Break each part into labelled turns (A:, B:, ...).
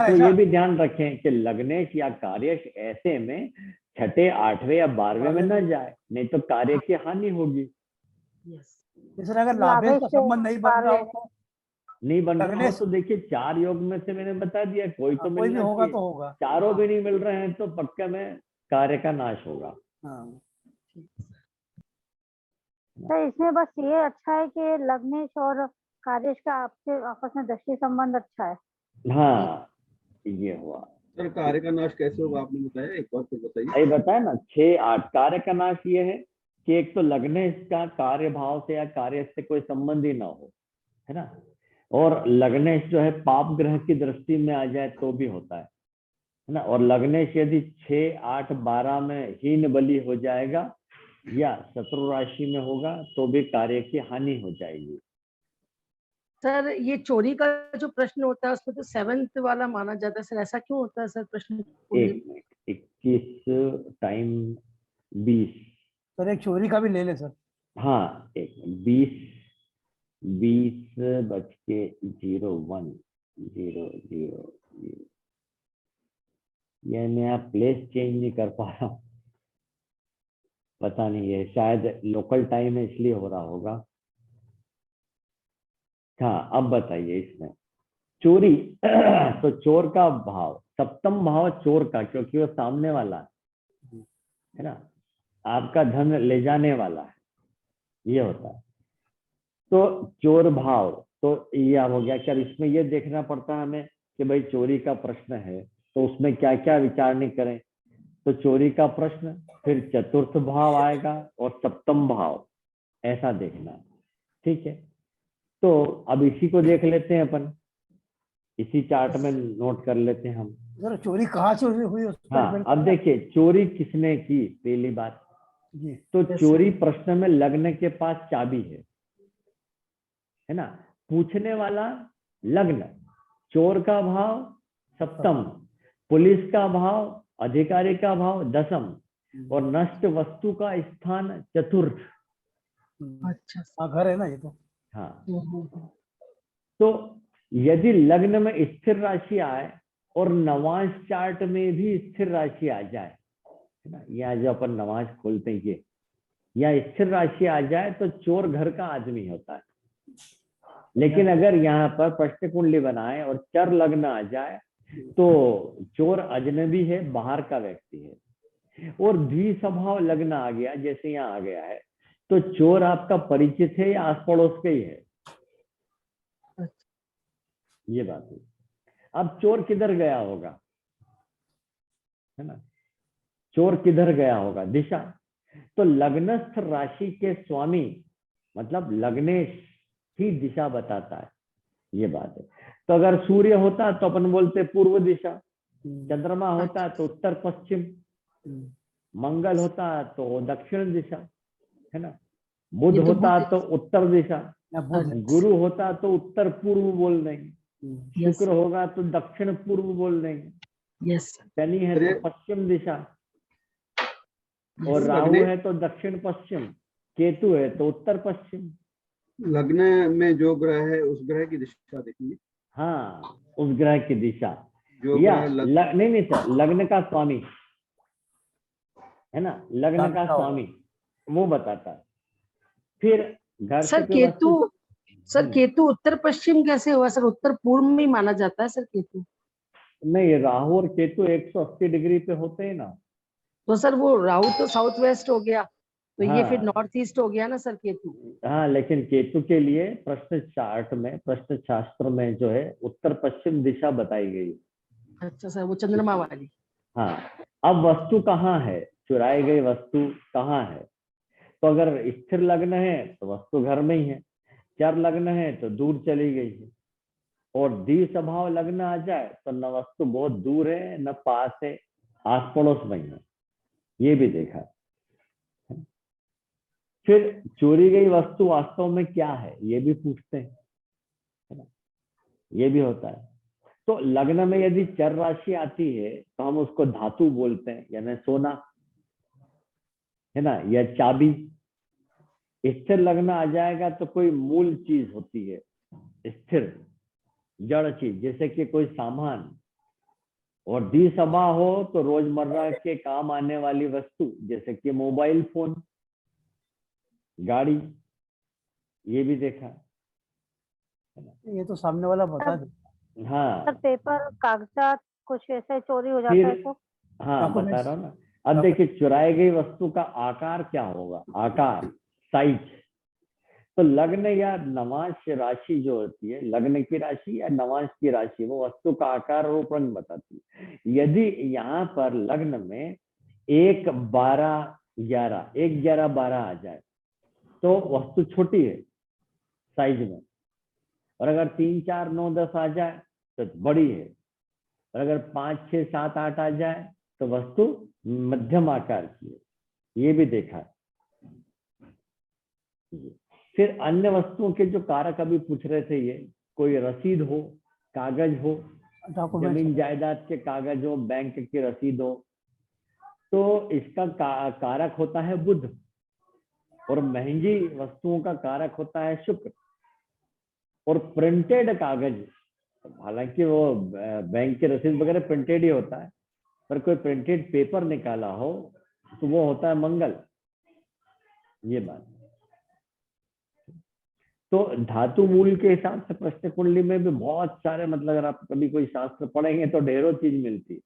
A: तो ये भी ध्यान रखें कि लग्नेश या कार्यश ऐसे में छठे, आठवें या 12वें में न जाए, नहीं तो कार्य की हानि होगी।
B: सर अगर लाभेश का संबंध नहीं बन रहा हो तो
A: नहीं बन रहा हो तो देखिए 4 योग में से मैंने बता दिया कोई तो
B: कोई भी
A: मिलना
B: होगा
A: चाहिए।
B: तो होगा,
A: चारों भी नहीं मिल रहे हैं तो पक्का में कार्य का नाश होगा।
C: तो इसमें बस ये अच्छा है कि लग्नेश और कार्यश का आपसे आपस में दृष्टि संबंध अच्छा है।
A: हाँ ये हुआ।
D: सर कार्य का नाश कैसे होगा आपने बताया, एक बार फिर बताइए।
A: ये बताया ना 6, 8 कार्य का नाश ये है कि एक तो लगने का कार्य भाव से या कार्य से कोई संबंध ही ना हो, है ना। और लगनेश जो है पाप ग्रह की दृष्टि में आ जाए तो भी होता है ना। और लगनेश यदि 6, 8, 12 में हीन बलि हो जाएगा या शत्रु राशि में होगा तो भी कार्य की हानि हो जाएगी।
E: सर ये चोरी का जो प्रश्न होता है उसमें तो 7th वाला माना जाता है सर, ऐसा क्यों होता है सर प्रश्न?
A: 21 टाइम 20।
B: सर एक चोरी का भी ले ले सर।
A: हाँ 20:01:00। ये मैं प्लेस चेंज नहीं कर पा रहा हूँ, पता नहीं है, शायद लोकल टाइम है इसलिए हो रहा होगा। हाँ अब बताइए इसमें चोरी तो चोर का भाव, सप्तम भाव चोर का, क्योंकि वो सामने वाला है ना, आपका धन ले जाने वाला है, ये होता है। तो चोर भाव तो ये हो गया। क्या इसमें ये देखना पड़ता है हमें कि भाई चोरी का प्रश्न है तो उसमें क्या क्या विचार नहीं करें। तो चोरी का प्रश्न, फिर चतुर्थ भाव आएगा और सप्तम भाव, ऐसा देखना, ठीक है। तो अब इसी को देख लेते हैं अपन, इसी चार्ट में नोट कर लेते हैं हम।
B: सर चोरी कहाँ से हुई उस पर
A: हाँ अब देखिए चोरी किसने की, पहली बात तो चोरी प्रश्न में लग्न के पास चाबी है ना। पूछने वाला लग्न, चोर का भाव सप्तम, पुलिस का भाव, अधिकारी का भाव दशम, और नष्ट वस्तु का स्थान चतुर्थ।
B: अच्छा घर है ना ये तो।
A: हाँ तो यदि लग्न में स्थिर राशि आए और नवांश चार्ट में भी स्थिर राशि आ जाए, है ना, या जो अपन नवांश खोलते हैं ये, या स्थिर राशि आ जाए तो चोर घर का आदमी होता है। लेकिन अगर यहाँ पर प्रश्न कुंडली बनाए और चर लग्न आ जाए तो चोर अजनबी है, बाहर का व्यक्ति है। और द्विस्वभाव लग्न आ गया, जैसे यहाँ आ गया है, तो चोर आपका परिचित है या आस पड़ोस का ही है, ये बात है। अब चोर किधर गया होगा, है ना, चोर किधर गया होगा, दिशा। तो लग्नस्थ राशि के स्वामी मतलब लग्नेश ही दिशा बताता है, ये बात है। तो अगर सूर्य होता तो अपन बोलते पूर्व दिशा, चंद्रमा होता तो उत्तर पश्चिम, मंगल होता तो दक्षिण दिशा, है ना, बुध होता तो उत्तर दिशा, गुरु होता तो उत्तर पूर्व बोल देंगे, शुक्र होगा तो दक्षिण पूर्व बोल देंगे, शनि है तो पश्चिम दिशा, और राहु है तो दक्षिण पश्चिम, केतु है तो उत्तर पश्चिम।
D: लग्न में जो ग्रह है उस ग्रह की दिशा देखेंगे।
A: हाँ उस ग्रह की दिशा,
D: जो
A: या नहीं सर, लग्न का स्वामी है ना, लग्न का स्वामी वो बताता है। फिर घर
E: सर
A: से
E: केतु, सर केतु उत्तर पश्चिम कैसे हुआ सर? उत्तर पूर्व में ही माना जाता है सर केतु।
A: नहीं, राहु और केतु 180 डिग्री पे होते हैं ना।
E: तो सर वो राहु तो साउथ वेस्ट हो गया, तो
A: हाँ,
E: ये फिर नॉर्थ ईस्ट हो गया ना सर केतु।
A: हाँ लेकिन केतु के लिए प्रश्न चार्ट में, प्रश्न शास्त्र में जो है उत्तर पश्चिम दिशा बताई गई।
E: अच्छा सर, वो चंद्रमा वाली।
A: हाँ अब वस्तु कहाँ है, चुराई गई वस्तु कहाँ है? तो अगर स्थिर लग्न है तो वस्तु घर में ही है, चर लग्न है तो दूर चली गई है, और द्विस्वभाव लग्न आ जाए तो न वस्तु बहुत दूर है न पास है, आस पड़ोस में है, ये भी देखा। फिर चोरी गई वस्तु वास्तव में क्या है ये भी पूछते हैं, है ना, ये भी होता है। तो लग्न में यदि चर राशि आती है तो हम उसको धातु बोलते हैं, यानी सोना, है ना, या चाबी। स्थिर लग्न आ जाएगा तो कोई मूल चीज होती है, स्थिर जड़ चीज, जैसे कि कोई सामान, और द्विसभा हो तो रोजमर्रा के काम आने वाली वस्तु जैसे कि मोबाइल फोन, गाड़ी, ये भी देखा।
B: ये तो सामने वाला बता दे।
C: सर
A: हाँ
C: पेपर कागजात कुछ ऐसे चोरी हो जाता
A: फिर,
C: है तो
A: हाँ बता
B: Documents.
A: रहा हूँ ना। अब देखिए चुराई गई वस्तु का आकार क्या होगा, आकार, साइज। तो लग्न या नवांश राशि जो होती है, लग्न की राशि या नवांश की राशि, वो वस्तु का आकार रूप रंग बताती है। यदि यहाँ पर लग्न में 1 12 11 1 11 12 आ जाए तो वस्तु छोटी है साइज में, और अगर 3 4 9 10 आ जाए तो बड़ी है, और अगर 5 6 7 8 आ जाए तो वस्तु मध्यम आकार की है। ये भी देखा है। फिर अन्य वस्तुओं के जो कारक अभी पूछ रहे थे, ये कोई रसीद हो, कागज हो,
B: डॉक्यूमेंट्स।
A: जमीन जायदाद के कागज हो, बैंक की रसीद हो, तो इसका कारक होता है बुध, और महंगी वस्तुओं का कारक होता है शुक्र। और प्रिंटेड कागज, हालांकि वो बैंक की रसीद वगैरह प्रिंटेड ही होता है, पर कोई प्रिंटेड पेपर निकाला हो तो वो होता है मंगल। ये बात। तो धातु मूल के हिसाब से प्रश्न कुंडली में भी बहुत सारे, मतलब अगर आप कभी कोई शास्त्र पढ़ेंगे तो ढेरों चीज मिलती है।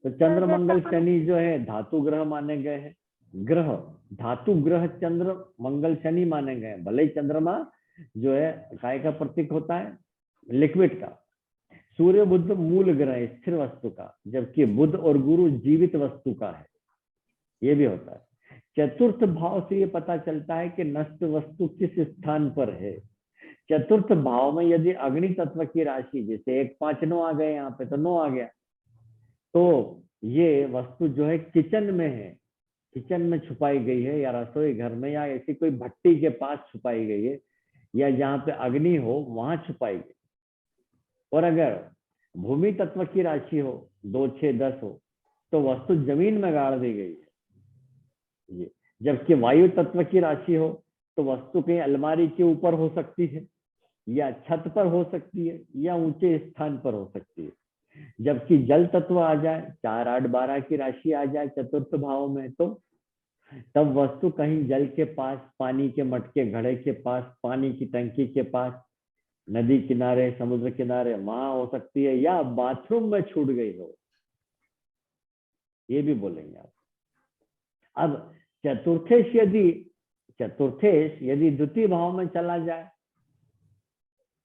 A: तो चंद्र मंगल शनि जो है धातु ग्रह माने गए हैं। ग्रह, धातु ग्रह चंद्र मंगल शनि माने गए हैं। भले ही चंद्रमा जो है काय का प्रतीक होता है, लिक्विड का। सूर्य बुध मूल ग्रह स्थिर वस्तु का, जबकि बुध और गुरु जीवित वस्तु का है। ये भी होता है। चतुर्थ भाव से ये पता चलता है कि नष्ट वस्तु किस स्थान पर है। चतुर्थ भाव में यदि अग्नि तत्व की राशि, जैसे 1 5 9 आ गए, यहाँ पे तो 9 आ गया, तो ये वस्तु जो है किचन में है, किचन में छुपाई गई है, या रसोई घर में, या ऐसी कोई भट्टी के पास छुपाई गई है, या जहाँ पे अग्नि हो वहां छुपाई गई। और अगर भूमि तत्व की राशि हो, 2 6 10 हो, तो वस्तु जमीन में गाड़ दी गई है ये। जबकि वायु तत्व की राशि हो तो वस्तु कहीं अलमारी के ऊपर हो सकती है, या छत पर हो सकती है, या ऊंचे स्थान पर हो सकती है। जबकि जल तत्व आ जाए, 4 8 12 की राशि आ जाए चतुर्थ भाव में, तो तब वस्तु कहीं जल के पास, पानी के मटके घड़े के पास, पानी की टंकी के पास, नदी किनारे, समुद्र किनारे, वहां हो सकती है, या बाथरूम में छूट गई हो, ये भी बोलेंगे आप। अब चतुर्थेश यदि द्वितीय भाव में चला जाए,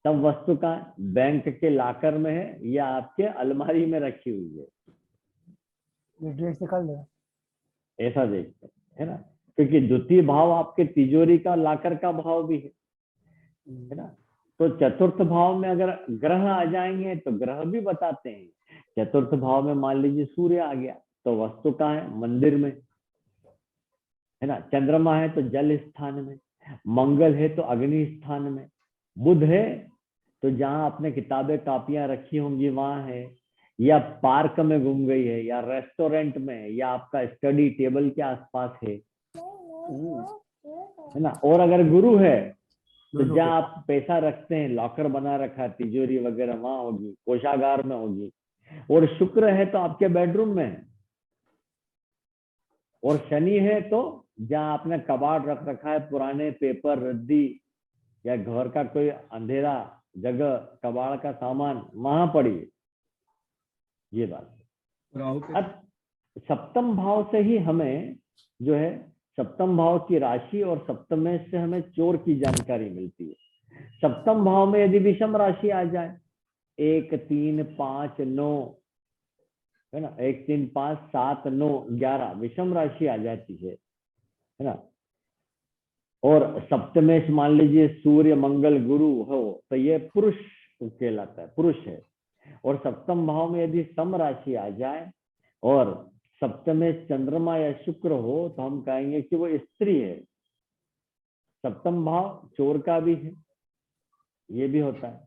A: तब वस्तु का बैंक के लॉकर में है या आपके अलमारी में रखी हुई है,
B: एड्रेस निकाल दे।
A: ऐसा देखते है ना। क्योंकि द्वितीय भाव आपके तिजोरी का, लॉकर का भाव भी है ना। तो चतुर्थ भाव में अगर ग्रह आ जाएंगे तो ग्रह भी बताते हैं। चतुर्थ भाव में मान लीजिए सूर्य आ गया तो वस्तु कहाँ है, मंदिर में है ना। चंद्रमा है तो जल स्थान में, मंगल है तो अग्नि स्थान में, बुध है तो जहां आपने किताबें कापियां रखी होंगी वहां है, या पार्क में घूम गई है, या रेस्टोरेंट में, या आपका स्टडी टेबल के आसपास है ना। और अगर गुरु है तो जहाँ आप पैसा रखते हैं, लॉकर बना रखा, तिजोरी वगैरह, वहां होगी, कोषागार में होगी। और शुक्र है तो आपके बेडरूम में है, और शनि है तो जहाँ आपने कबाड़ रख रखा है, पुराने पेपर, रद्दी, या घर का कोई अंधेरा जगह, कबाड़ का सामान, वहां पड़ी है। ये बात।
D: राहु के
A: अब सप्तम भाव से ही हमें जो है, सप्तम भाव की राशि और सप्तमेश से हमें चोर की जानकारी मिलती है। सप्तम भाव में यदि विषम राशि आ जाए, 1 3 5 9 है ना, 1 3 5 7 9 11 विषम राशि आ जाती है ना। और सप्तमेश मान लीजिए सूर्य मंगल गुरु हो, तो ये पुरुष कहलाता है, पुरुष है। और सप्तम भाव में यदि सम राशि आ जाए और सप्तमेश चंद्रमा या शुक्र हो, तो हम कहेंगे कि वो स्त्री है। सप्तम भाव चोर का भी है, ये भी होता है।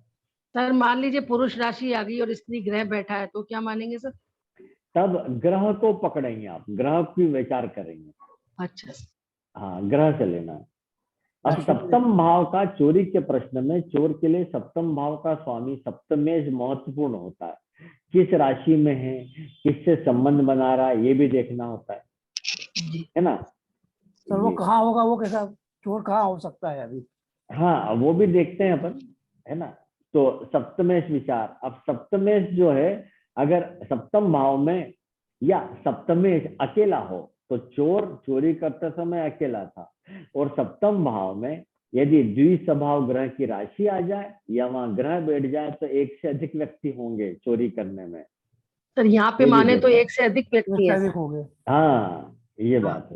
E: सर मान लीजिए पुरुष राशि आ गई और स्त्री ग्रह बैठा है तो क्या मानेंगे सर?
A: तब ग्रह को पकड़ेंगे आप, ग्रह की विचार करेंगे।
E: अच्छा।
A: हाँ, ग्रह से लेना है। अब सप्तम भाव का चोरी के प्रश्न में, चोर के लिए सप्तम भाव का स्वामी सप्तमेश महत्वपूर्ण होता है। किस राशि में है, किससे संबंध बना रहा है, ये भी देखना होता है ना।
B: सर वो कहाँ होगा, वो कैसा चोर कहाँ हो सकता है अभी?
A: हाँ वो भी देखते हैं अपन, है ना। तो सप्तमेश विचार, अब सप्तमेश जो है अगर सप्तम भाव में या सप्तमेश अकेला हो तो चोर चोरी करते समय अकेला था, और सप्तम भाव में यदि द्विस्वभाव ग्रह की राशि आ जाए या वहां ग्रह बैठ जाए तो एक से अधिक व्यक्ति होंगे चोरी करने में।
E: सर यहाँ पे
A: ये भी
E: माने तो
A: देखना।
E: एक से अधिक
B: एक
E: व्यक्ति
B: से
E: है
B: अधिक
E: सर।
B: हो गए।
A: हाँ ये
E: हाँ।
A: बात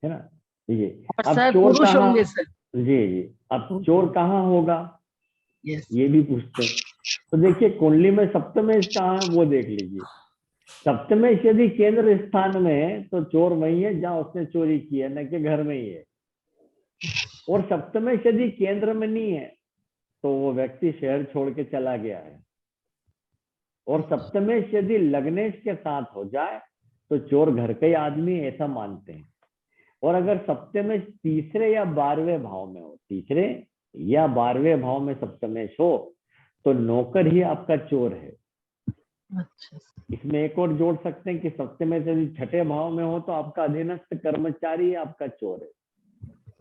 A: है ना। ये
E: और
A: अब
E: सर
A: चोर
E: पुरुष
A: कहाँ,
E: होंगे सर।
A: जी अब चोर कहाँ होगा
E: यस।
A: ये भी पूछते हैं। तो देखिए कुंडली में सप्तमेश कहाँ है वो देख लीजिए। सप्तमेश यदि केंद्र स्थान में है तो चोर वही है जहां उसने चोरी की है, न कि घर में ही है। और सप्तमेश यदि केंद्र में नहीं है तो वो व्यक्ति शहर छोड़ के चला गया है। और सप्तमेश यदि लग्नेश के साथ हो जाए तो चोर घर का ही आदमी है, ऐसा मानते हैं। और अगर सप्तमेश तीसरे या 12वें भाव में हो, तीसरे या 12वें भाव में सप्तमेश हो तो नौकर ही आपका चोर है।
E: अच्छा सर।
A: इसमें एक और जोड़ सकते हैं कि सप्तमेश यदि छठे भाव में हो तो आपका अधीनस्थ कर्मचारी आपका चोर है।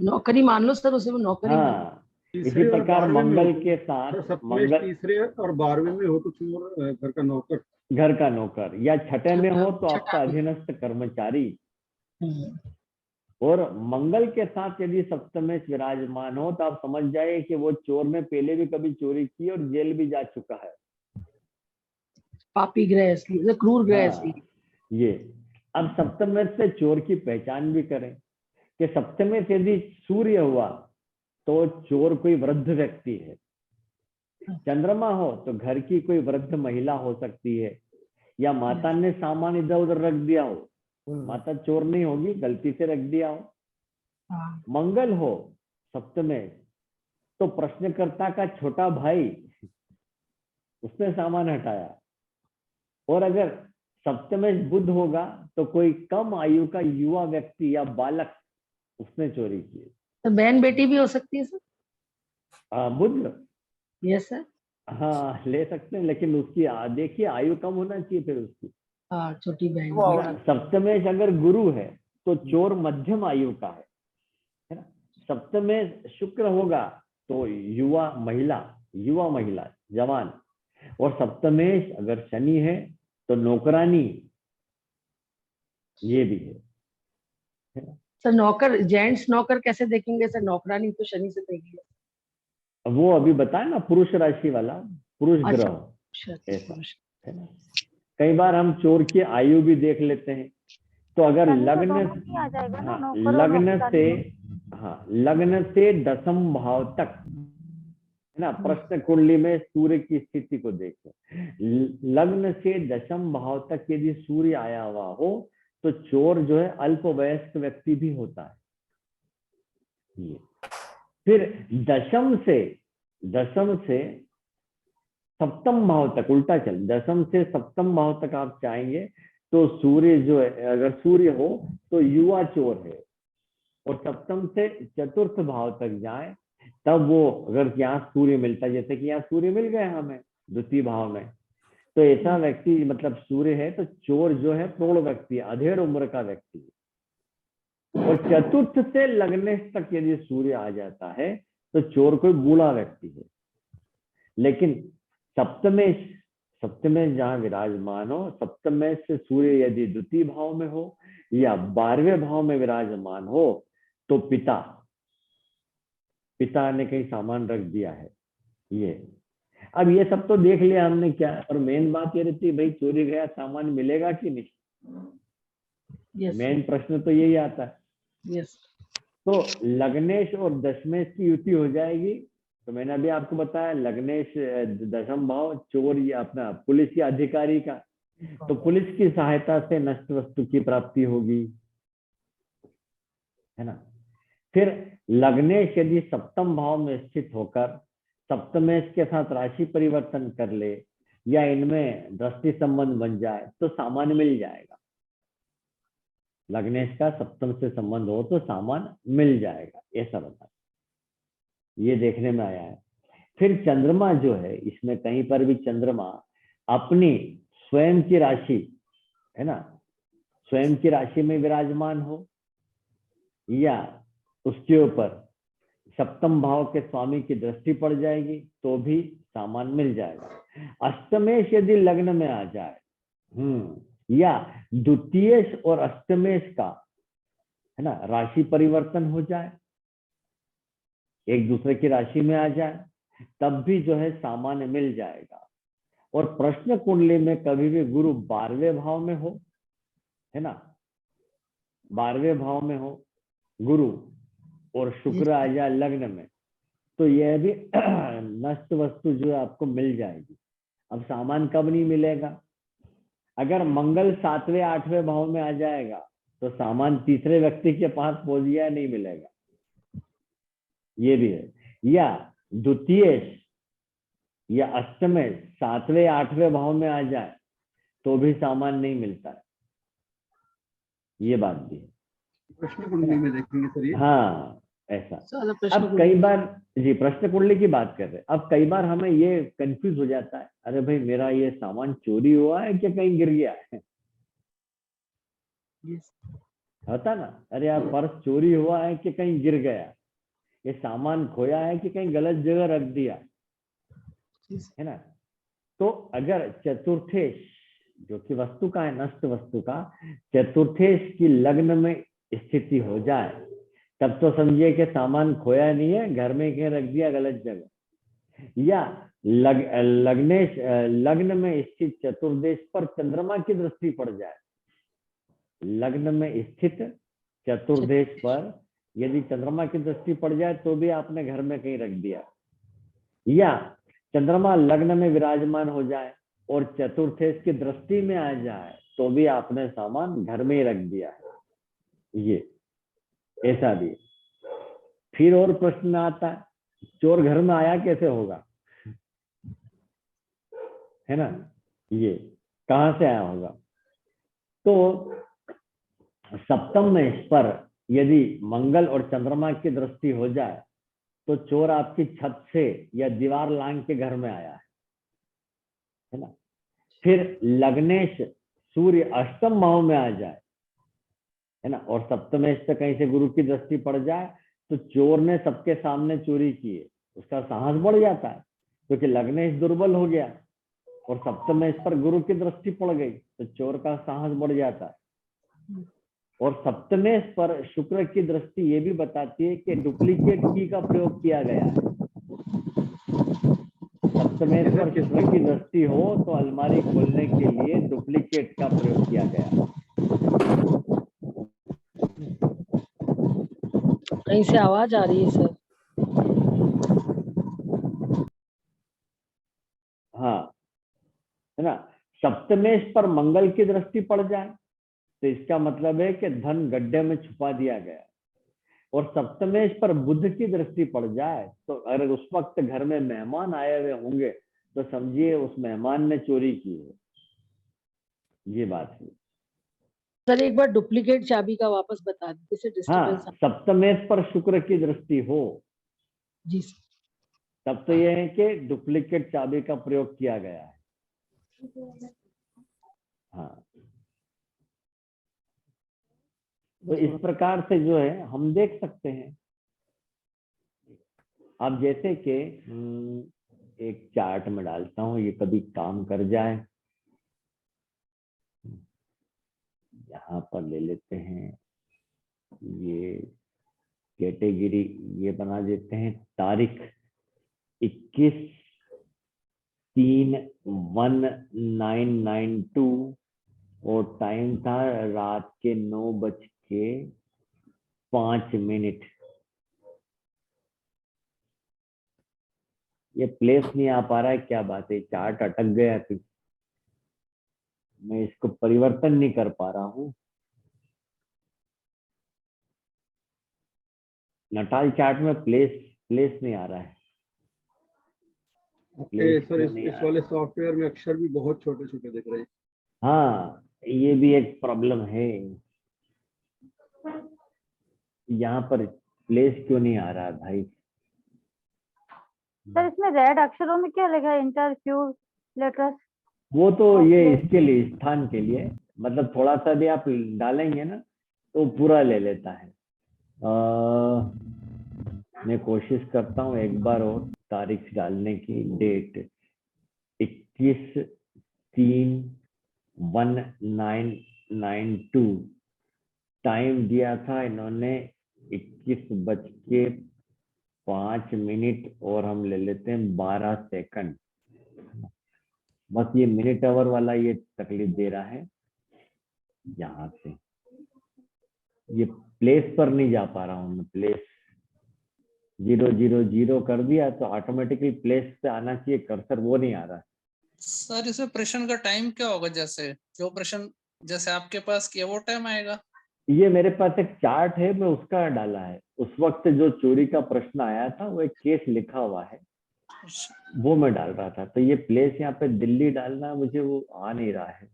E: नौकरी मान लो सर, उसे वो नौकरी मान लो।
A: हाँ इसी
D: तीसरे और
A: प्रकार
D: 12वें में
A: मंगल
D: हो
A: के
D: तो
A: साथ
D: सप्तमेश
A: मंगल
D: तीसरे और 12वें में हो तो चोर घर का नौकर।
A: घर का नौकर, या छठे में हो तो
E: छठा
A: आपका
E: में।
A: अधीनस्थ कर्मचारी।
E: हम्म।
A: और मंगल के साथ यदि सप्तमेश विराजमान हो तो आप समझ जाइए कि वो चोर ने पहले भी कभी चोरी की और जेल भी जा चुका है।
E: पापी ग्रह इसलिए, क्रूर ग्रह इसलिए।
A: हाँ ये अब सप्तमेश से चोर की पहचान भी करें कि सप्तमेश यदि सूर्य हुआ तो चोर कोई वृद्ध व्यक्ति है। चंद्रमा हो तो घर की कोई वृद्ध महिला हो सकती है, या माता ने सामान इधर उधर रख दिया हो, माता चोर नहीं होगी, गलती से रख दिया हो।
E: हाँ।
A: मंगल हो सप्तमेश तो प्रश्नकर्ता का छोटा भाई, उसने सामान हटाया। और अगर सप्तमेश बुध होगा तो कोई कम आयु का युवा व्यक्ति या बालक, उसने चोरी की।
E: तो बहन बेटी भी हो सकती है सर।
A: बुध
E: यस सर।
A: हाँ ले सकते हैं, लेकिन उसकी देखिए आयु कम होना चाहिए फिर उसकी।
E: हाँ, छोटी बहन।
B: वो
A: है ना? सप्तमेश अगर गुरु है तो चोर मध्यम आयु का है ना। सप्तमेश शुक्र होगा तो युवा महिला जवान। और सप्तमेश अगर शनि है तो नौकरानी, ये भी है ना?
E: सर नौकर, जेंट्स नौकर कैसे देखेंगे सर? नौकरानी तो शनि से देखेंगे।
A: वो अभी बताया ना, पुरुष राशि वाला पुरुष
E: अच्छा।
A: ग्रह ऐसा है ना। कई बार हम चोर की आयु भी देख लेते हैं। तो अगर
C: शनि तो
A: लग्न,
C: दोनों में ही आ जाएगा ना,
A: हाँ
C: नौकर और
A: लग्न से,
C: नौकरानी।
A: हाँ लग्न से दशम भाव तक है ना। प्रश्न कुंडली में सूर्य की स्थिति को देखें, लग्न से दशम भाव तक यदि सूर्य आया हुआ हो तो चोर जो है अल्पवयस्क व्यक्ति भी होता है। ये फिर दशम से सप्तम भाव तक उल्टा चल, दशम से सप्तम भाव तक आप चाहेंगे तो सूर्य जो है, अगर सूर्य हो तो युवा चोर है। और सप्तम से चतुर्थ भाव तक जाए तब वो, अगर यहाँ सूर्य मिलता है, जैसे कि यहाँ सूर्य मिल गया हमें द्वितीय भाव में, तो ऐसा व्यक्ति मतलब सूर्य है तो चोर जो है प्रौढ़ व्यक्ति, अधेड़ उम्र का व्यक्ति है। और चतुर्थ से लग्नेश तक यदि सूर्य आ जाता है तो चोर कोई बूढ़ा व्यक्ति है। लेकिन सप्तमेश जहां विराजमान हो, सप्तमेश से सूर्य यदि द्वितीय भाव में हो या 12वें भाव में विराजमान हो तो पिता ने कहीं सामान रख दिया है। ये अब ये सब तो देख लिया हमने क्या, और मेन बात ये रहती है भाई चोरी गया सामान मिलेगा कि नहीं।
E: यस
A: मेन प्रश्न तो यही आता है।
E: यस।
A: तो लग्नेश और दशमेश की युति हो जाएगी। तो मैंने अभी आपको बताया लग्नेश दशम भाव, चोर या अपना पुलिस या अधिकारी का, तो पुलिस की सहायता से नष्ट वस्तु की प्राप्ति होगी, है ना। फिर लग्नेश यदि सप्तम भाव में स्थित होकर सप्तमेश के साथ राशि परिवर्तन कर ले या इनमें दृष्टि संबंध बन जाए तो सामान मिल जाएगा। लग्नेश का सप्तम से संबंध हो तो सामान मिल जाएगा, ऐसा बता, ये देखने में आया है। फिर चंद्रमा जो है, इसमें कहीं पर भी चंद्रमा अपनी स्वयं की राशि है ना, स्वयं की राशि में विराजमान हो या उसके ऊपर सप्तम भाव के स्वामी की दृष्टि पड़ जाएगी तो भी सामान मिल जाएगा। अष्टमेश यदि लग्न में आ जाए, या द्वितीयेश और अष्टमेश का है ना राशि परिवर्तन हो जाए, एक दूसरे की राशि में आ जाए, तब भी जो है सामान्य मिल जाएगा। और प्रश्न कुंडली में कभी भी गुरु 12वें भाव में हो, है ना, 12वें भाव में हो गुरु और शुक्र आ जाए लग्न में, तो यह भी नष्ट वस्तु जो है आपको मिल जाएगी। अब सामान कब नहीं मिलेगा? अगर मंगल 7वें 8वें भाव में आ जाएगा तो सामान तीसरे व्यक्ति के पास पहुंच गया, नहीं मिलेगा, ये भी है। या द्वितीयेश या अष्टमेश 7वें 8वें भाव में आ जाए तो भी सामान नहीं मिलता है, ये बात भी है।
D: प्रश्न कुंडली में देखेंगे सर ये।
A: हाँ ऐसा।
E: सारा प्रश्न
A: अब कई बार जी प्रश्न कुंडली की बात कर रहे हैं, अब कई बार हमें ये कंफ्यूज हो जाता है, अरे भाई मेरा ये सामान चोरी हुआ है कि कहीं गिर गया है, होता ना, अरे यार पर्स चोरी हुआ है कि कहीं गिर गया, ये सामान खोया है कि कहीं गलत जगह रख दिया, है ना। तो अगर चतुर्थेश जो कि वस्तु का है, नष्ट वस्तु का, चतुर्थेश की लग्न में स्थिति हो जाए तब तो समझिए कि सामान खोया नहीं है, घर में कहीं रख दिया गलत जगह। या लग्न में स्थित चतुर्देश पर चंद्रमा की दृष्टि पड़ जाए, लग्न में स्थित चतुर्देश पर यदि चंद्रमा की दृष्टि पड़ जाए तो भी आपने घर में कहीं रख दिया, या चंद्रमा लग्न में विराजमान हो जाए और चतुर्थेश की दृष्टि में आ जाए तो भी आपने सामान घर में ही रख दिया है, ये ऐसा भी। फिर और प्रश्न आता है, चोर घर में आया कैसे होगा, है ना, ये कहां से आया होगा? तो सप्तम में पर यदि मंगल और चंद्रमा की दृष्टि हो जाए तो चोर आपकी छत से या दीवार लांग के घर में आया है ना। फिर लग्नेश सूर्य अष्टम भाव में आ जाए, है ना, और सप्तमेश पे कहीं से गुरु की दृष्टि पड़ जाए तो चोर ने सबके सामने चोरी की है, उसका साहस बढ़ जाता है क्योंकि लग्नेश दुर्बल हो गया और सप्तमेश पर गुरु की दृष्टि पड़ गई तो चोर का साहस बढ़ जाता है। और सप्तमेश पर शुक्र की दृष्टि ये भी बताती है कि डुप्लीकेट की का प्रयोग किया गया है। सप्तमेश पर शुक्र की दृष्टि हो तो अलमारी खोलने के लिए डुप्लीकेट का प्रयोग किया गया है।
E: कहीं से आवाज आ रही है सर।
A: हाँ, है ना। सप्तमेश पर मंगल की दृष्टि पड़ जाए तो इसका मतलब है कि धन गड्ढे में छुपा दिया गया, और सप्तमेश पर बुध की दृष्टि पड़ जाए तो अगर उस वक्त घर में मेहमान आए हुए होंगे तो समझिए उस मेहमान ने चोरी की है, ये बात है।
E: सर एक बार डुप्लीकेट चाबी का वापस बता दीजिए।
A: हाँ, सप्तमेश पर शुक्र की दृष्टि हो
E: जी
A: तब तो यह है कि डुप्लीकेट चाबी का प्रयोग किया गया है। हाँ, तो इस प्रकार से जो है हम देख सकते हैं। अब जैसे कि एक चार्ट में डालता हूं, ये कभी काम कर जाए। यहाँ पर ले लेते हैं, ये कैटेगरी ये बना देते हैं, तारीख 21/3/1992 और टाइम था रात के 9:05। ये प्लेस नहीं आ पा रहा है, क्या बात है, चार्ट अटक गया थी, मैं इसको परिवर्तन नहीं कर पा रहा हूँ। नटाल चार्ट में प्लेस नहीं आ रहा है।
D: सर इस वाले सॉफ्टवेयर में अक्षर भी बहुत छोटे छोटे दिख रहे हैं।
A: हाँ, ये भी एक प्रॉब्लम है, यहाँ पर प्लेस क्यों नहीं आ रहा है भाई।
C: सर इसमें रेड अक्षरों में क्या लिखा है, इंटरफ्यूज लेटर्स?
A: वो तो ये इसके लिए, स्थान के लिए, मतलब थोड़ा सा भी आप डालेंगे ना तो पूरा ले लेता है। मैं कोशिश करता हूँ एक बार और तारीख डालने की। डेट 21/3/1992, टाइम दिया था इन्होंने 21:05 और हम ले लेते हैं 12 सेकंड। बस ये मिनट आवर वाला ये तकलीफ दे रहा है। यहाँ से ये प्लेस पर नहीं जा पा रहा हूँ मैं। प्लेस 000 कर दिया तो ऑटोमेटिकली प्लेस पे आना चाहिए कर्सर, वो नहीं आ रहा है।
F: सर इसमें प्रश्न का टाइम क्या होगा? जैसे जो प्रश्न जैसे आपके पास किया वो टाइम आएगा?
A: ये मेरे पास एक चार्ट है, मैं उसका डाला है। उस वक्त जो चोरी का प्रश्न आया था वो एक केस लिखा हुआ है, वो मैं डाल रहा था। तो ये प्लेस यहाँ पे दिल्ली डालना, मुझे वो आ नहीं रहा है।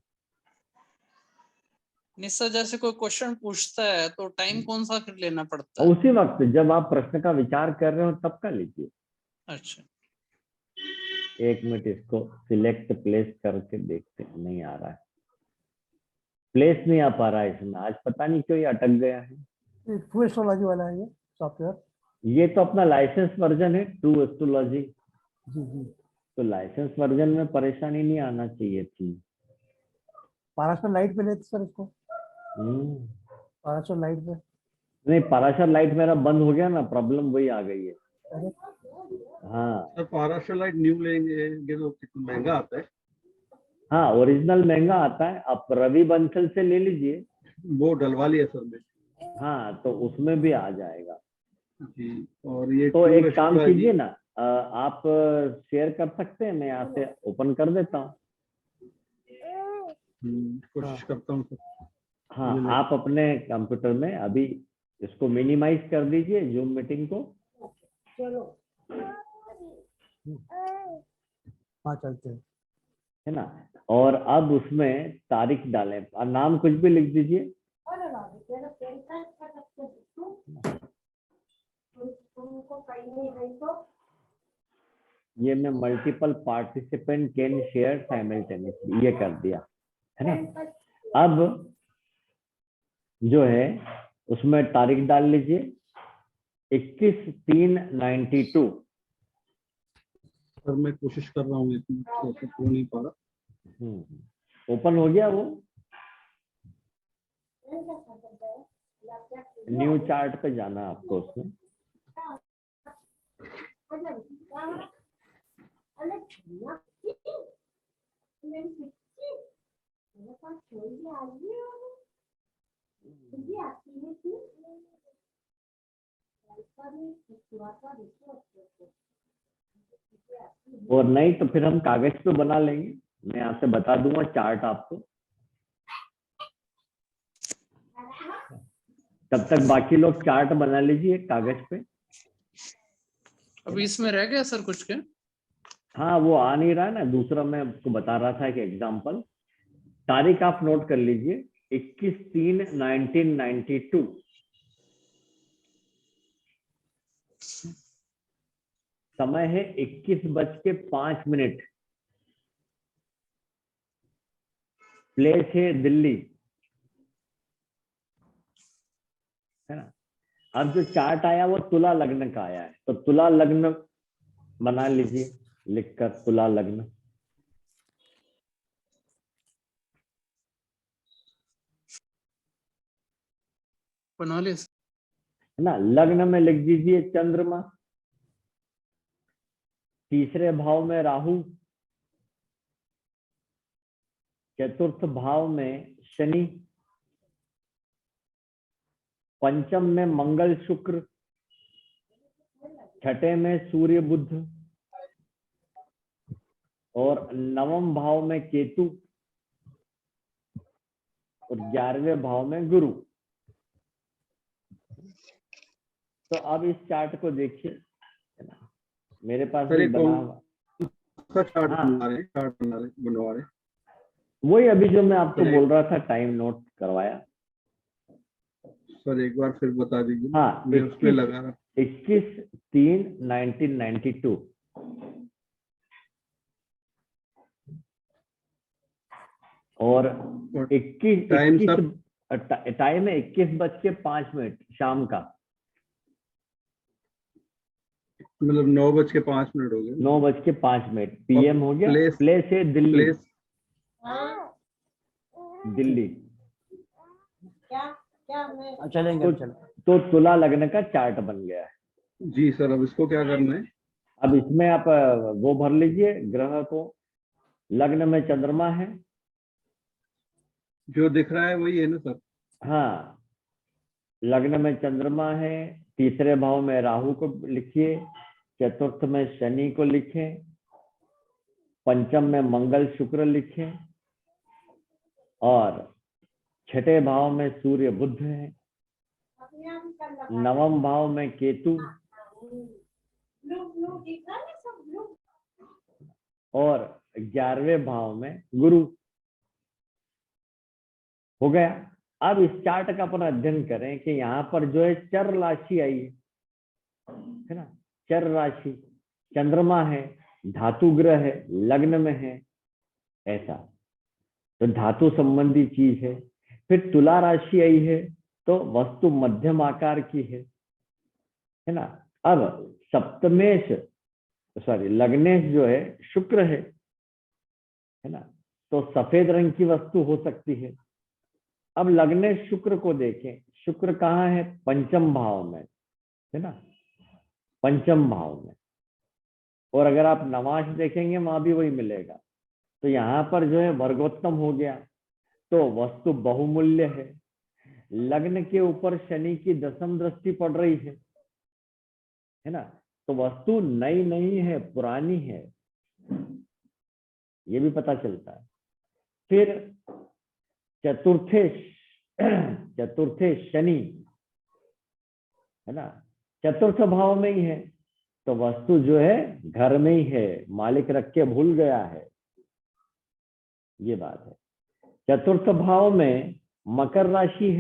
F: निश्चय जैसे कोई क्वेश्चन पूछता है तो टाइम कौन सा फिर लेना पड़ता है?
A: उसी वक्त जब आप प्रश्न का विचार कर रहे हो तब का लीजिए।
F: अच्छा,
A: एक मिनट, इसको सिलेक्ट प्लेस करके देखते हैं। नहीं आ रहा है, प्लेस नहीं आ पा रहा है इसमें। आज पता नहीं क्यों ये अटक गया है।
B: ट्रू एस्ट्रोलॉजी वाला है ये सॉफ्टवेयर।
A: ये तो अपना लाइसेंस वर्जन है, ट्रू एस्ट्रोलॉजी।
B: जी जी।
A: तो लाइसेंस वर्जन में परेशानी नहीं आना चाहिए थी।
B: पाराशर लाइट पे लेते सर इसको,
A: हम्म।
B: पाराशर लाइट पे।
A: नहीं, पराशर लाइट मेरा बंद हो गया ना, प्रॉब्लम वही आ गई है।
B: अरे
A: हाँ
D: सर पाराशर लाइट न्यू लेंगे तो कितना महंगा आता है?
A: हाँ, ओरिजिनल महंगा आता है। आप रवि बंसल से ले लीजिए।
D: वो डलवा लिया सर मैं।
A: हाँ, तो उसमें भी आ जाएगा।
D: जी। और ये
A: तो
D: ट्रू
A: एक काम
D: एस्ट्रोलॉजी।
A: कीजिए ना, आप शेयर कर सकते हैं, मैं यहाँ से ओपन कर देता हूँ।
D: कोशिश करता हूँ सर।
A: हाँ, आप अपने कंप्यूटर में अभी इसको मिनिमाइज कर दीजिए, जूम मीटिंग को।
B: हाँ चलते हैं।
A: है ना। और अब उसमें तारीख डालें और नाम कुछ भी लिख दीजिए। ये मैं multiple participant can share simultaneously ये कर दिया, है ना। अब जो है उसमें तारीख डाल लीजिए 21/3/92।
D: सर मैं कोशिश कर रहा हूँ लेकिन हो नहीं पा रहा।
A: ओपन हो गया वो। न्यू चार्ट पे जाना आपको उसमें। और नहीं तो फिर हम कागज पे बना लेंगे। मैं यहाँ से बता दूंगा चार्ट आपको। तब तक बाकी लोग चार्ट बना लीजिए कागज पे।
F: अभी इसमें रह गया सर कुछ के?
A: हाँ, वो आ नहीं रहा है ना। दूसरा मैं आपको बता रहा था कि एग्जाम्पल, तारीख आप नोट कर लीजिए 21/3/1992। समय है 21:05। प्लेस है दिल्ली, है ना। अब जो चार्ट आया वो तुला लग्न का आया है, तो तुला लग्न बना लीजिए लिखकर, तुला लग्न।
F: बना ले।
A: है ना। लग्न में लिख दीजिए चंद्रमा, तीसरे भाव में राहु, चतुर्थ भाव में शनि, पंचम में मंगल शुक्र, छठे में सूर्य बुध, और नवम भाव में केतु, और 11वें भाव में गुरु। तो अब इस चार्ट को देखिए, मेरे पास
D: सर
A: भी
D: ये
A: बना
D: कौन
A: हुआ।
D: सा चार्ट
A: हाँ।
D: बनवा रहे हैं? चार्ट बनवा रहे हैं।
A: वही अभी जो मैं आपको बोल रहा था, टाइम नोट करवाया।
D: सर एक बार फिर बता दीजिए।
A: हाँ,
D: मैं उस पे लगा रहा।
A: 21/3/1992। और
D: और
A: 21
D: टाइम
A: 21
D: सर?
A: टाइम है 21:05 शाम का।
D: मतलब 9:05 हो गए।
A: 9:05 PM हो गया।
D: प्लेस
A: प्लेस है दिल्ली।
D: प्लेस
A: दिल्ली।
B: चलेंगे
A: तो,
B: चलेंगे।
A: तो तुला लग्न का चार्ट बन गया है।
D: जी सर, अब इसको क्या करना है?
A: अब इसमें आप वो भर लीजिए ग्रह को। लग्न में चंद्रमा है।
D: जो दिख रहा है वही है ना सर?
A: हाँ, लग्न में चंद्रमा है। तीसरे भाव में राहु को लिखिए। चतुर्थ में शनि को लिखें। पंचम में मंगल शुक्र लिखें। और छठे भाव में सूर्य बुध है। नवम भाव में केतु। और 11वें भाव में गुरु। हो गया। अब इस चार्ट का अपन अध्ययन करें कि यहाँ पर जो है चर राशि आई है ना। चर राशि चंद्रमा है, धातु ग्रह है, लग्न में है, ऐसा तो धातु संबंधी चीज है। फिर तुला राशि आई है तो वस्तु मध्यम आकार की है ना। अब सप्तमेश लग्नेश जो है शुक्र है ना, तो सफेद रंग की वस्तु हो सकती है। अब लग्नेश शुक्र को देखें। शुक्र कहाँ है? पंचम भाव में है ना, पंचम भाव में। और अगर आप नवाश देखेंगे वहां भी वही मिलेगा। तो यहाँ पर जो है वर्गोत्तम हो गया, तो वस्तु बहुमूल्य है। लग्न के ऊपर शनि की दशम दृष्टि पड़ रही है ना, तो वस्तु नई नहीं है, पुरानी है, ये भी पता चलता है। फिर चतुर्थे शनि है ना, चतुर्थ भाव में ही है, तो वस्तु जो है घर में ही है, मालिक रख के भूल गया है, ये बात है। चतुर्थ भाव में मकर राशि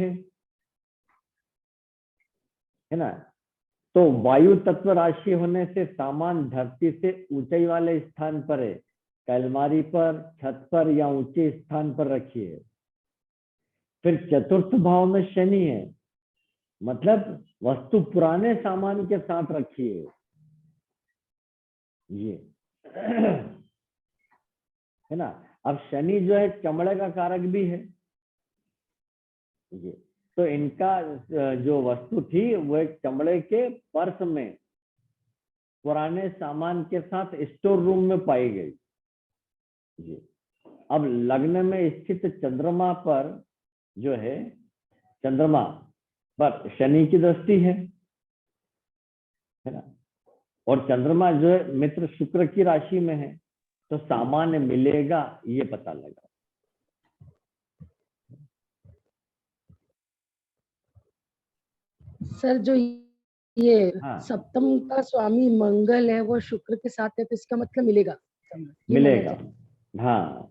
A: है ना, तो वायु तत्व राशि होने से सामान धरती से ऊंचाई वाले स्थान पर है, अलमारी पर, छत पर या ऊंचे स्थान पर रखिए। फिर चतुर्थ भाव में शनि है, मतलब वस्तु पुराने सामान के साथ रखिए, ये है ना। अब शनि जो है चमड़े का कारक भी है, ये तो इनका जो वस्तु थी वो एक चमड़े के पर्स में पुराने सामान के साथ स्टोर रूम में पाई गई। जी, अब लग्न में स्थित चंद्रमा पर जो है, चंद्रमा पर शनि की दृष्टि है ना, और चंद्रमा जो है मित्र शुक्र की राशि में है, तो सामान्य मिलेगा, ये पता लगा।
E: सर जो ये
A: हाँ,
E: सप्तम का स्वामी मंगल है वो शुक्र के साथ है, तो इसका मतलब मिलेगा, ये
A: मिलेगा।
E: माना जाए।
A: हाँ,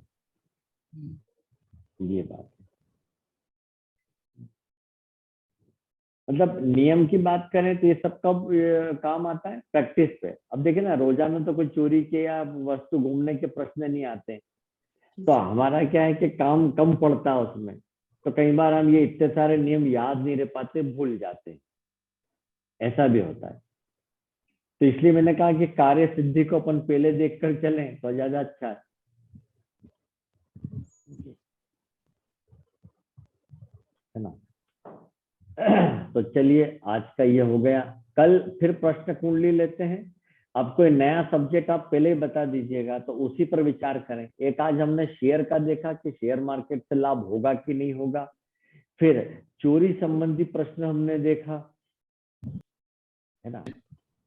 A: ये बात है। मतलब नियम की बात करें तो ये सब कब काम आता है? प्रैक्टिस पे। अब देखिए ना, रोजाना तो कोई चोरी के या वस्तु घूमने के प्रश्न नहीं आते, तो हमारा क्या है कि काम कम पड़ता है उसमें, तो कई बार हम ये इतने सारे नियम याद नहीं रह पाते, भूल जाते, ऐसा भी होता है। तो इसलिए मैंने कहा कि कार्य सिद्धि को अपन पहले देखकर चलें तो ज्यादा अच्छा है ना। तो चलिए आज का ये हो गया। कल फिर प्रश्न कुंडली लेते हैं। अब कोई नया सब्जेक्ट आप पहले ही बता दीजिएगा तो उसी पर विचार करें। एक आज हमने शेयर का देखा कि शेयर मार्केट से लाभ होगा कि नहीं होगा। फिर चोरी संबंधी प्रश्न हमने देखा, है ना,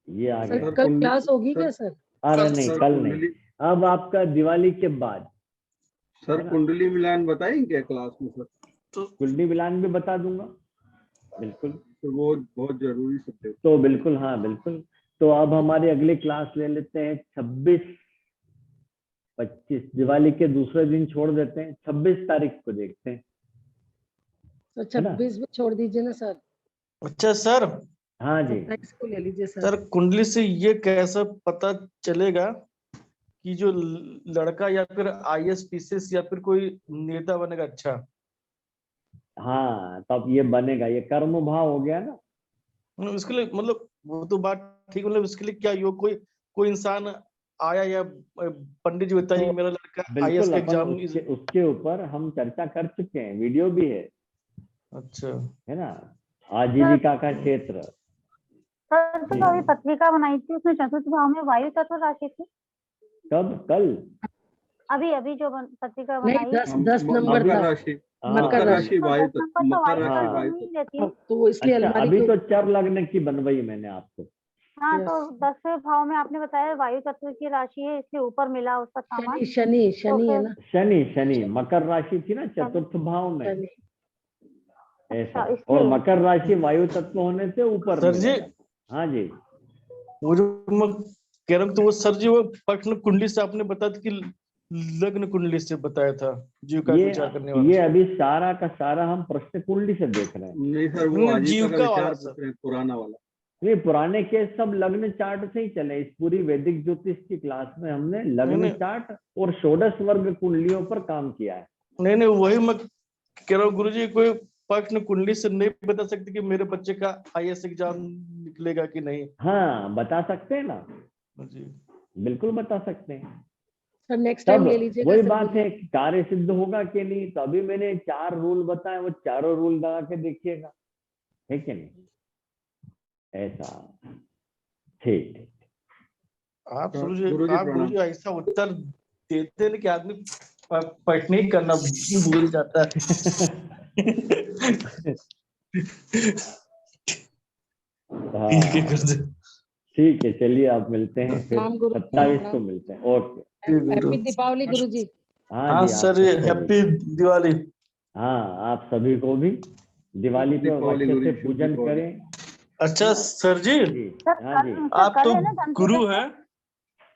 A: ये आ
E: सर
A: गया।
E: कल क्लास होगी क्या सर?
A: अरे नहीं,
D: सर
A: कल नहीं, अब आपका दिवाली के बाद।
D: सर कुंडली मिलान बताएंगे क्या क्लास में सर?
F: तो
A: कुंडली मिलान भी बता दूंगा, बिल्कुल।
D: तो वो बहुत जरूरी सब्जेक्ट।
A: तो बिल्कुल, हाँ बिल्कुल। तो अब हमारी अगली क्लास ले लेते हैं 26-25, दिवाली के दूसरे दिन छोड़ देते हैं, 26 तारीख को देखते हैं।
E: तो 26 भी छोड़ दीजिए ना सर,
G: अच्छा सर,
A: हाँ जी।
E: 27 को ले लीजिए सर।
G: सर कुंडली से ये कैसे पता चलेगा कि जो लड़का या फिर IAS PCS या फिर कोई नेता बनेगा? अच्छा,
A: हाँ, तब ये बनेगा, ये कर्म भाव हो गया ना।
G: उसके लिए मतलब वो तो बात ठीक, मतलब उसके लिए क्या योग कोई इंसान आया या पंडित जी बताइए
A: तो
G: मेरा लड़का IAS
A: बिल्कुल
G: का
A: अपन
G: एग्जाम।
A: उसके ऊपर हम चर्चा कर चुके हैं, वीडियो भी है
G: अच्छा,
A: है ना, आजीविका का क्षेत्र।
C: सर तो अभी पत्रिका बनाई थी उसमें चतुर्थ भाव में वायु तत्व राशि थी।
A: कब? कल?
C: अभी जो पत्रिका
E: नहीं,
C: बनाई
E: 10 नंबर
D: मकर
E: था।
D: राशि,
A: हाँ,
E: मकर राशि।
C: तो 10 नंबर तो
D: मकर
C: वायु
D: राशि,
C: तत्व
D: वायु
C: नहीं
D: तत्व।
C: रहती है।
E: तो वो इसलिए
A: अच्छा,
E: अलमारी
A: अभी
E: के
A: तो चर लगने की बनवाई मैंने आपको।
C: हाँ
E: Yes.
C: तो 10वें भाव में आपने बताया वायु तत्व की राशि है, इसके ऊपर मिला उसका सामान।
E: शनि शनि है
C: फिर-
E: ना,
A: शनि मकर राशि थी ना चतुर्थ भाव में,
E: शनि।
A: ऐसा।
C: अच्छा,
A: और
C: इसलिए।
A: मकर राशि वायु तत्व होने से ऊपर
G: सर जी,
A: मिलेगा। हाँ जी,
G: वो जो मैं कह रहा हूँ, तो वो सर जी वो प्रश्न कुंडली से आपने बताया था कि लग्न कुंडली से बताया था जीव का विचार करने
A: ये
G: वाला।
A: अभी सारा का सारा हम प्रश्न कुंडली से देख रहे हैं।
D: नहीं सर, वो
G: नहीं,
D: आजीविका का
G: जीविका वाला
D: विचार
G: सर।
D: पूछ रहे हैं, पुराना वाला।
A: ये पुराने के सब लग्न चार्ट से ही चले। इस पूरी वैदिक ज्योतिष की क्लास में हमने लग्न
G: नहीं।
A: चार्ट और षोडश वर्ग कुंडलियों पर काम किया है।
G: नहीं, वही मैं कह रहा हूँ गुरुजी, कोई प्रश्न कुंडली से नहीं बता सकते कि मेरे बच्चे का IAS एग्जाम निकलेगा कि नहीं?
A: हाँ, बता सकते हैं ना,
G: जी,
A: बिल्कुल बता सकते हैं।
E: सर नेक्स्ट टाइम
A: तब
E: ले लीजिएगा
A: वही
E: सर,
A: बात
E: बोलिए।
A: है कि कार्य सिद्ध होगा कि नहीं। तो अभी मैंने 4 रूल बताए, वो चारों रूल लगा के देखिएगा, है कि नहीं? ऐसा। ठीक।
G: आप
D: तो
G: गुरुजी
D: गुरुजी
G: आप
D: प्रणाम।
G: गुरुजी ऐसा उत्तर देते हैं कि आदमी प्रश्न ही करना भूल जाता है। ठीक है
A: हाँ,
G: गुरुजी।
A: ठीक है, चलिए आप मिलते हैं फिर
E: प्रणाम गुरु,
A: 27 को
E: प्रणाम।
A: मिलते हैं। ओके।
E: हैप्पी दीपावली गुरुजी।
A: हाँ
G: हाँ
A: जी, आप
G: सर,
A: सबको भी।
G: हैप्पी दिवाली।
A: हाँ, आप सभी को भी दिवाली पे
D: दीपावली
A: अच्छे से
D: गुरुजी, शुभ
A: पूजन
D: दीपावली।
A: करें।
G: अच्छा सर जी,
A: जी।
C: सर
A: हाँ जी।
C: सर
G: आप
C: कल
G: तो
C: है ना धनतेरस
G: गुरु
C: को?
G: हैं,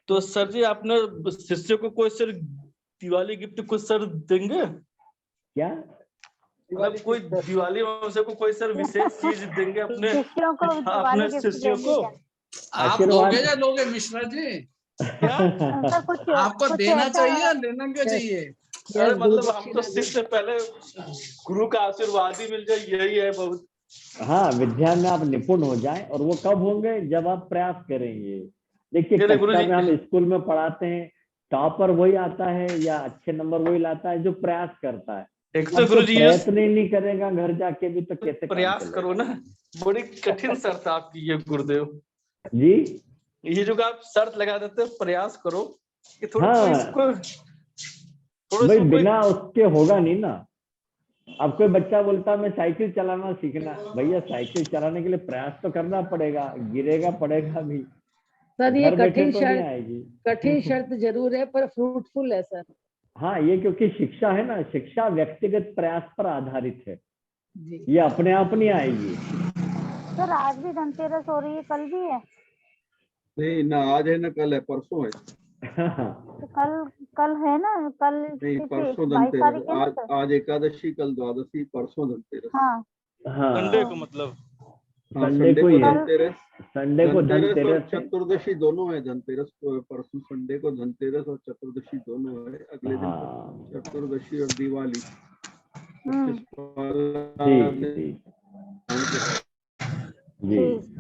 G: तो सर जी आपने शिष्य को कोई सर दिवाली गिफ्ट कुछ सर देंगे?
A: क्या?
G: मतलब कोई दिवाली में उसे कोई सर विशेष चीज देंगे अपने
C: शिष्यों को दिवाली
G: अपने
C: गिफ्ट
G: शिष्यों
C: देंगे
G: को?
C: क्या?
F: आप
A: आशीर्वाद।
F: दोगे या लोगे मिश्रा जी?
G: क्या?
C: सर कुछ
F: आपको
C: कुछ
F: देना
C: ऐसा
F: चाहिए या लेना क्यों
E: Yes.
F: चाहिए?
G: अरे
E: यस गुरु
G: मतलब हम तो शिष्य, पहले गुरु का आशीर्वाद ही मिल जाए, यही है बहुत।
A: हाँ, विद्या में आप निपुण हो जाएं, और वो कब होंगे? जब आप प्रयास करेंगे। देखिए,
G: चलिए गुरु
A: कक्षा
G: जी।
A: में हम स्कूल में पढ़ाते हैं, टॉपर वही आता है या अच्छे नंबर वही लाता है जो प्रयास करता है।
G: एक तो
A: अब
G: गुरु
A: तो
G: जी
A: प्रयत्न ही नहीं करेगा घर जाके भी, तो कैसे काम
G: प्रयास
A: चलेगा?
G: करो ना, बड़ी कठिन शर्त आपकी ये गुरुदेव।
A: जी।
G: ये जो आप शर्त लगा देते हो, प्रयास करो, कि थोड़ा
A: हाँ,
G: इसको
A: भाई
G: कोई।
A: बिना उसके होगा नहीं ना। अब कोई बच्चा बोलता है मैं साइकिल चलाना सीखना, भैया साइकिल चलाने के लिए प्रयास तो करना पड़ेगा, गिरेगा पड़ेगा भी,
E: सर ये
A: घर बैठे
E: कठिन
A: तो नहीं
E: शर्त,
A: आएगी।
E: कठिन शर्त जरूर है पर फ्रूटफुल है सर।
A: हाँ, ये क्योंकि शिक्षा है ना, शिक्षा व्यक्तिगत प्रयास पर आधारित है,
E: जी
A: ये अपने आप नहीं आएगी।
C: सर आज भी धनतेरस हो रही है, कल भी है?
D: नहीं ना, आज है ना कल है, परसों है।
C: तो कल है ना, कल
D: नहीं,
C: कितनी
D: परसों
C: 22 तारीख
D: धनतेरस।
C: है ना
D: आज
C: सर?
D: आज एकादशी, कल द्वादशी, परसों धनतेरस।
C: हाँ
G: संडे
A: हाँ,
G: को मतलब।
D: हाँ,
A: संडे
D: संडे
A: को
D: को
A: ही है,
D: धनतेरस।
A: संडे को
D: धनतेरस और
A: धनतेरस है।
D: चतुर्दशी दोनों है। धनतेरस को परसों संडे को धनतेरस और चतुर्दशी दोनों है। अगले दिन
A: हाँ,
D: चतुर्दशी और दिवाली।
C: हम्म,
A: ठीक ठीक। जी।
C: ठीक।